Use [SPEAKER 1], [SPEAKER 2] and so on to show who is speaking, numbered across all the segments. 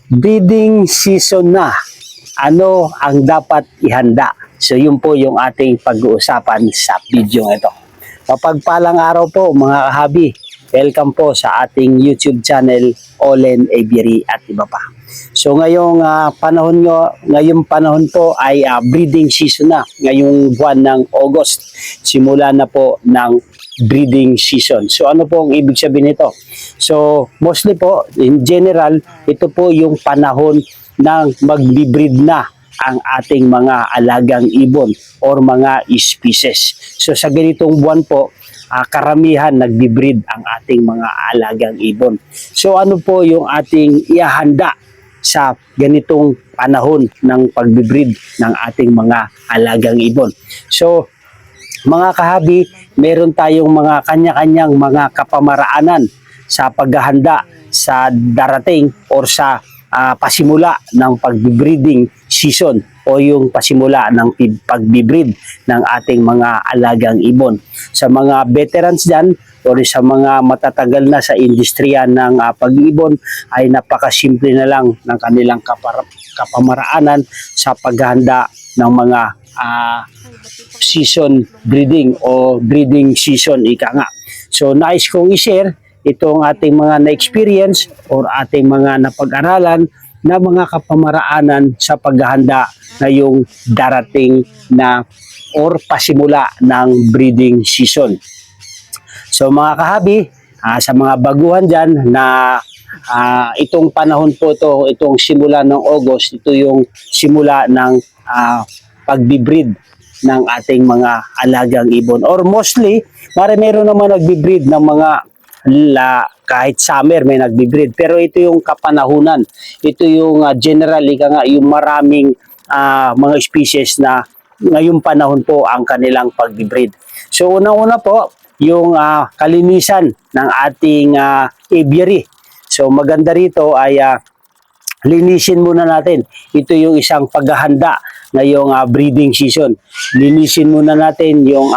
[SPEAKER 1] Breeding season na. Ano ang dapat ihanda? So yun po yung ating pag-uusapan sa video ito. Mapagpalang araw po mga kahabi. Welcome po sa ating YouTube channel, Olen Aviary at iba pa. So ngayong panahon po ay breeding season na. Ngayong buwan ng August, simula na po ng breeding season. So ano po ang ibig sabihin nito? So mostly po, in general, ito po yung panahon ng magbi-breed na ang ating mga alagang ibon or mga species. So sa ganitong buwan po, karamihan nagbi-breed ang ating mga alagang ibon. So ano po yung ating ihahanda sa ganitong panahon ng pagbi-breed ng ating mga alagang ibon? So mga kahabi, meron tayong mga kanya-kanyang mga kapamaraanan sa paghahanda sa darating or sa pasimula ng pagbi-breeding season o yung pasimula ng pagbi-breed ng ating mga alagang ibon. Sa mga veterans dyan o sa mga matatagal na sa industriya ng pag-ibon ay napakasimple na lang ng kanilang kapamaraanan sa paghahanda ng mga season breeding o breeding season, ika nga. So nais kong i-share itong ating mga na-experience or ating mga napag-aralan na mga kapamaraanan sa paghahanda ngayong darating na or pasimula ng breeding season. So mga kahabi, sa mga baguhan dyan na itong panahon po ito, itong simula ng August, ito yung simula ng pagbi-breed ng ating mga alagang ibon. Or mostly, meron naman nagbi-breed ng mga kahit summer may nagbi-breed. Pero ito yung kapanahunan. Ito yung generally yung maraming mga species na ngayong panahon po ang kanilang pagbi-breed. So unang-una po, yung kalinisan ng ating aviary. So maganda rito ay linisin muna natin. Ito yung isang paghahanda ngayong breeding season. Linisin muna natin yung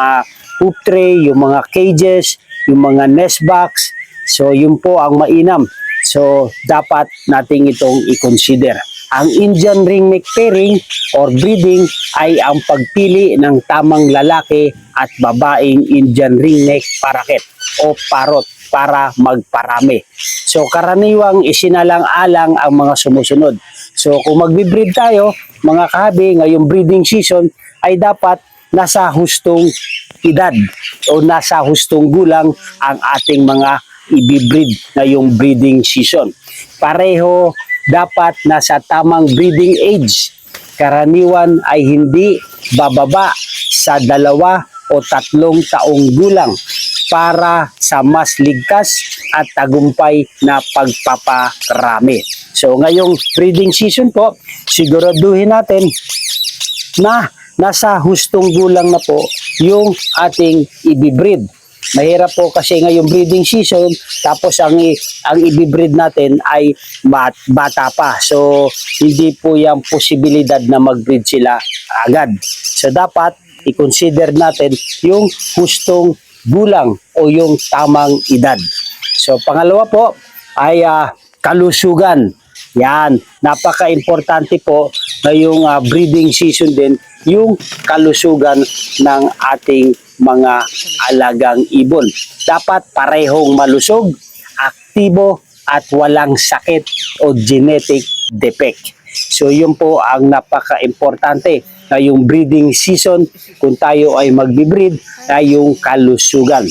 [SPEAKER 1] hoop tray, yung mga cages, yung mga nest box. So yun po ang mainam. So dapat nating itong i-consider. Ang Indian ringneck pairing or breeding ay ang pagpili ng tamang lalaki at babaeng Indian ringneck parakeet o parrot para magparami. So karaniwang isinalang-alang ang mga sumusunod. So kung magbi-breed tayo, mga kahabi, ngayong breeding season ay dapat nasa hustong edad o nasa hustong gulang ang ating mga i-breed ngayong breeding season. Pareho dapat nasa tamang breeding age. Karaniwan ay hindi bababa sa 2 o 3 taong gulang para sa mas ligtas at tagumpay na pagpaparami. So ngayong breeding season po, siguraduhin natin na nasa hustong gulang na po yung ating i-breed. Mahirap po kasi ngayong breeding season, tapos ang i-breed natin ay bata pa. So hindi po yung posibilidad na mag-breed sila agad. So dapat i-consider natin yung hustong gulang o yung tamang edad. So pangalawa po ay kalusugan. Yan, napaka-importante po ngayong breeding season din yung kalusugan ng ating mga alagang ibon. Dapat parehong malusog, aktibo at walang sakit o genetic defect. So yun po ang napaka-importante ngayong breeding season kung tayo ay magbi-breed ay yung kalusugan.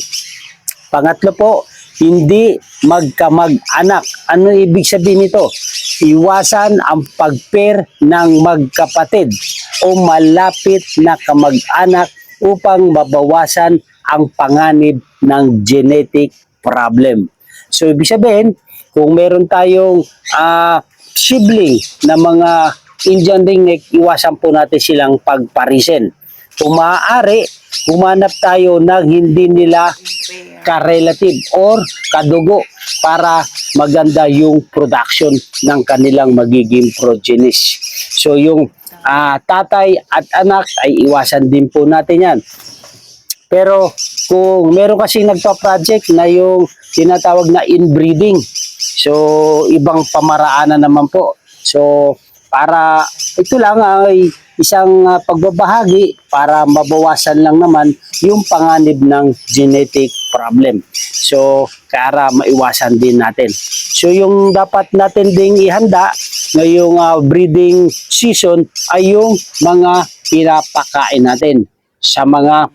[SPEAKER 1] Pangatlo po, hindi magkamag-anak. Ano ibig sabihin nito? Iwasan ang pag-pair ng magkapatid o malapit na kamag-anak upang mabawasan ang panganib ng genetic problem. So ibig sabihin, kung meron tayong sibling na mga Indian ringneck, iwasan po natin silang pagparisin. Kung maaari, humanap tayo ng hindi nila ka-relative or kadugo para maganda yung production ng kanilang magiging progenies. So yung tatay at anak ay iwasan din po natin yan. Pero kung meron kasi nagpa-project na yung tinatawag na inbreeding, so ibang pamaraanan naman po. So, para ito lang ay isang pagbabahagi para mabawasan lang naman yung panganib ng genetic problem. So, para maiwasan din natin. So, yung dapat natin ding ihanda ngayong breeding season ay yung mga pinapakain natin sa mga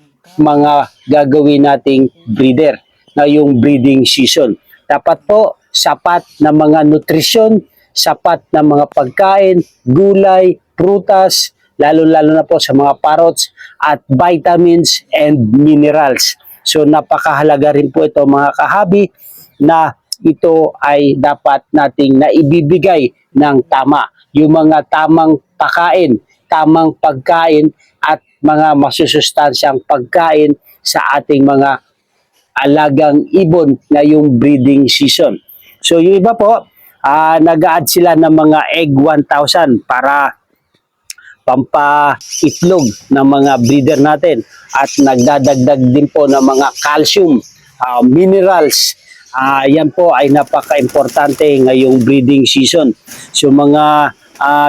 [SPEAKER 1] gagawin nating breeder na yung breeding season. Dapat po sapat na mga nutrisyon, sapat na mga pagkain, gulay, prutas, lalo-lalo na po sa mga parrots at vitamins and minerals. So napakahalaga rin po ito mga kahabi na ito ay dapat nating naibibigay ng tama. Yung mga tamang pakain, tamang pagkain at mga masusustansyang pagkain sa ating mga alagang ibon ngayong breeding season. So yung iba po, nag-a-add sila ng mga egg 1,000 para pampaitlog ng mga breeder natin at nagdadagdag din po ng mga calcium, minerals. Yan po ay napaka-importante ngayong breeding season. So mga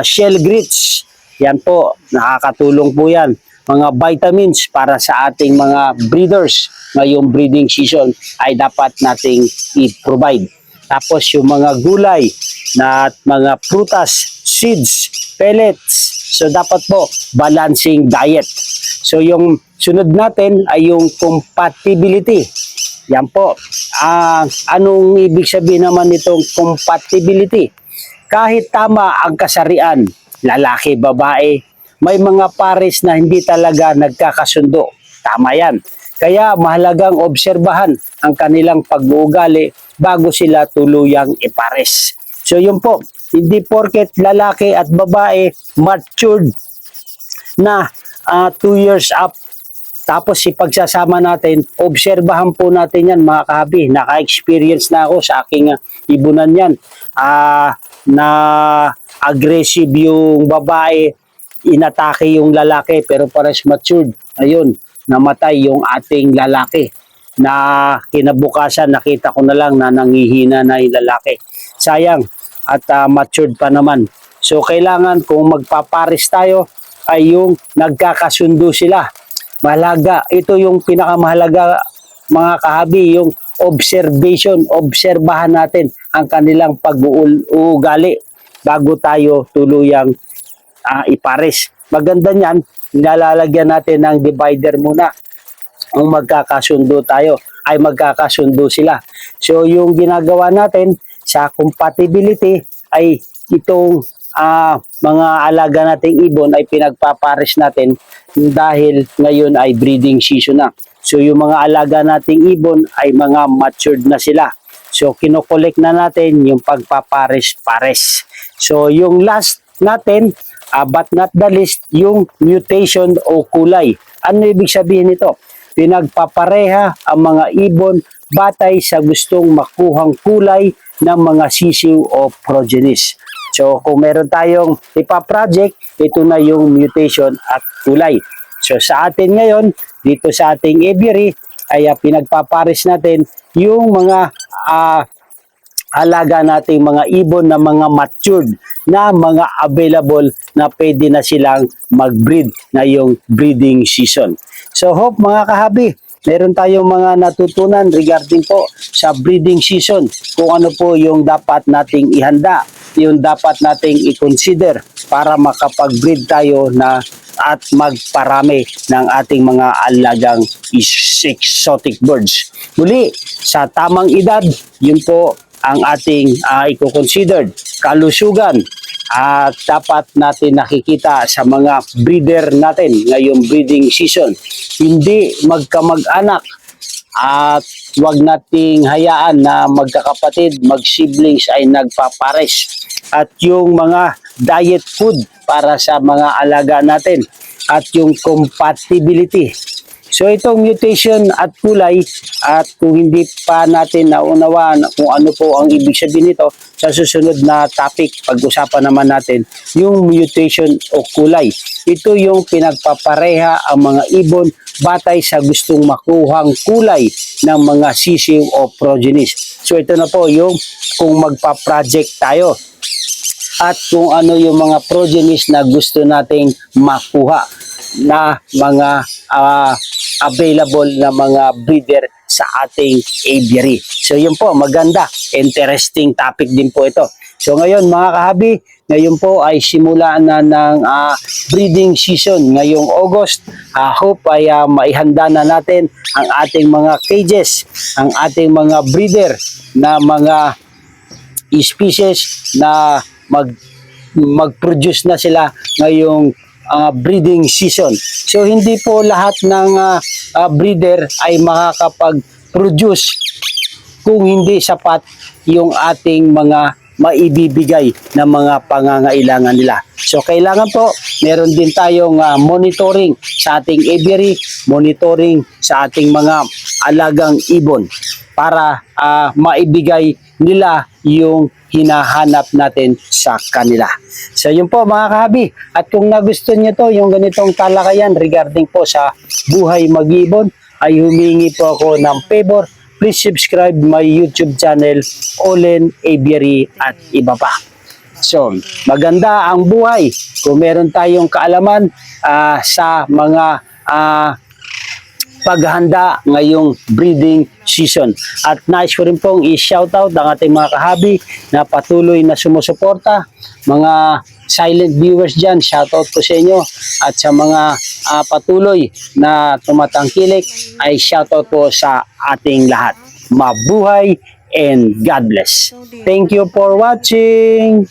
[SPEAKER 1] shell grits, yan po, nakakatulong po yan. Mga vitamins para sa ating mga breeders ngayong breeding season ay dapat nating i-provide. Tapos yung mga gulay na mga prutas, seeds, pellets. So dapat po balancing diet. So yung sunod natin ay yung compatibility. Yan po. Anong ibig sabihin naman nitong compatibility? Kahit tama ang kasarian, lalaki, babae, may mga pares na hindi talaga nagkakasundo. Tama yan. Kaya mahalagang obserbahan ang kanilang pag-uugali bago sila tuluyang ipares. So yun po, hindi porket lalaki at babae matured na 2 years up, tapos ipagsasama natin, obserbahan po natin yan mga kahabi. Naka-experience na ako sa aking ibunan yan. Na aggressive yung babae, inatake yung lalaki pero pares matured. Ayun, namatay yung ating lalaki. Na kinabukasan nakita ko na lang na nangihina na yung lalaki. Sayang at matured pa naman. So kailangan kung magpapares tayo ay yung nagkakasundo sila. Mahalaga, ito yung pinakamahalaga mga kahabi, yung observation, obserbahan natin ang kanilang pag-uugali bago tayo tuluyang ipares. Maganda niyan, nilalagyan natin ng divider muna. Kung magkakasundo tayo, ay magkakasundo sila. So yung ginagawa natin sa compatibility ay itong mga alaga nating ibon ay pinagpapares natin dahil ngayon ay breeding season na. So yung mga alaga nating ibon ay mga matured na sila. So kinokolek na natin yung pagpapares-pares. So yung last natin, but not the least, yung mutation o kulay. Ano ibig sabihin nito? Pinagpapareha ang mga ibon batay sa gustong makuhang kulay ng mga sisiw o progenies. So kung meron tayong ipa-project, ito na yung mutation at kulay. So sa atin ngayon, dito sa ating aviary, ay pinagpapares natin yung mga alaga nating mga ibon na mga matured na mga available na pwede na silang mag-breed na yung breeding season. So hope mga kahabi, meron tayong mga natutunan regarding po sa breeding season, kung ano po yung dapat nating ihanda, yung dapat nating i-consider para makapag-breed tayo na at magparami ng ating mga alagang exotic birds. Muli, sa tamang edad, yun po ang ating i-consider kalusugan at dapat natin nakikita sa mga breeder natin ngayong breeding season. Hindi magkamag-anak at wag nating hayaan na magkakapatid, mag-siblings ay nagpapares. At yung mga diet food para sa mga alaga natin at yung compatibility. So itong mutation at kulay, at kung hindi pa natin naunawaan kung ano po ang ibig sabihin nito, sa susunod na topic, pag-usapan naman natin yung mutation o kulay. Ito yung pinagpapareha ang mga ibon batay sa gustong makuhang kulay ng mga sisiw o progenies. So ito na po yung kung magpa-project tayo. at kung ano yung mga progenies na gusto nating makuha na mga available na mga breeder sa ating aviary. So yun po, maganda, interesting topic din po ito. So ngayon mga kahabi, ngayon po ay simula na ng breeding season ngayong August. Hope ay maihanda na natin ang ating mga cages, ang ating mga breeder na mga species na mag-produce na sila ngayong breeding season. So hindi po lahat ng breeder ay makakapag-produce kung hindi sapat yung ating mga maibibigay na mga pangangailangan nila. So kailangan po meron din tayong monitoring sa ating aviary, monitoring sa ating mga alagang ibon para maibigay nila yung hinahanap natin sa kanila. So yun po mga kahabi, at kung nagustuhan nyo to, yung ganitong talakayan regarding po sa buhay mag-ibon, ay humingi po ako ng favor. Please subscribe my YouTube channel, Olen Aviary at iba pa. So, maganda ang buhay kung meron tayong kaalaman sa mga paghahanda ngayong breeding season. At nais ko rin pong i-shoutout ang ating mga kahabi na patuloy na sumusuporta. Mga silent viewers dyan, shoutout po sa inyo. At sa mga patuloy na tumatangkilik, ay shoutout po sa ating lahat. Mabuhay and God bless. Thank you for watching.